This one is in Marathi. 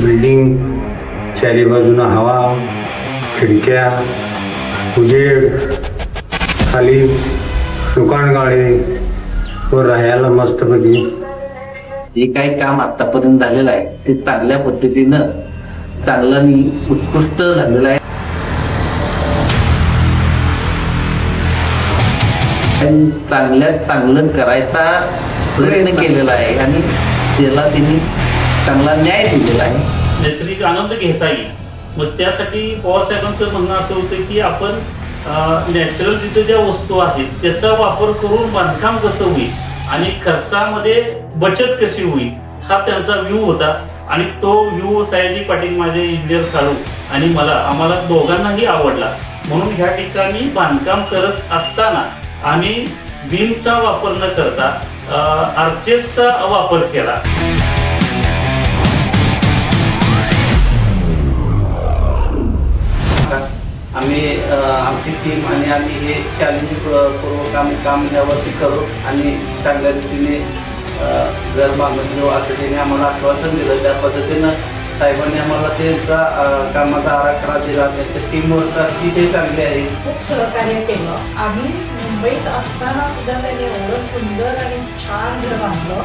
बिल्डिंग, चारी बाजूला हवा, खिडक्या, उजेड, खाली दुकानगाळे व राहायला मस्तपैकी जे काही काम आतापर्यंत झालेलं आहे ते चांगल्या पद्धतीनं चांगलं आणि उत्कृष्ट झालेलं आहे. चांगल्यात चांगलं करायचा प्रयत्न केलेला आहे आणि त्याला त्यांनी चांगला न्याय दिलेला आहे. नैसर्गिक आनंद घेता येईल. मग त्यासाठी पवार साहेबांचं म्हणणं असं होतं की आपण नॅचरल जिथे ज्या वस्तू आहेत त्याचा वापर करून बांधकाम कसं होईल आणि खर्चामध्ये बचत कशी होईल हा त्यांचा व्ह्यू होता. आणि तो व्ह्यू सयाजी पाटील माझे इंजिनियर चालू आणि आम्हाला दोघांनाही आवडला. म्हणून ह्या ठिकाणी बांधकाम करत असताना आम्ही बीमचा वापर न करता आर्चेसचा वापर केला. आम्ही आमची टीम आणि आम्ही हे चॅलेंजिंग पूर्वक आम्ही काम यावरती करू आणि चांगल्या रीतीने घर बांधून घेऊ असं त्यांनी आम्हाला आश्वासन दिलं. त्या पद्धतीनं साहेबांनी आम्हाला त्यांचा कामाचा आराखडा दिला. त्यांच्या टीमवर्क अतिशय चांगली आहे. खूप सहकार्य केलं. आम्ही मुंबईत असताना सुद्धा त्यांनी एवढं सुंदर आणि छान घर बांधलं.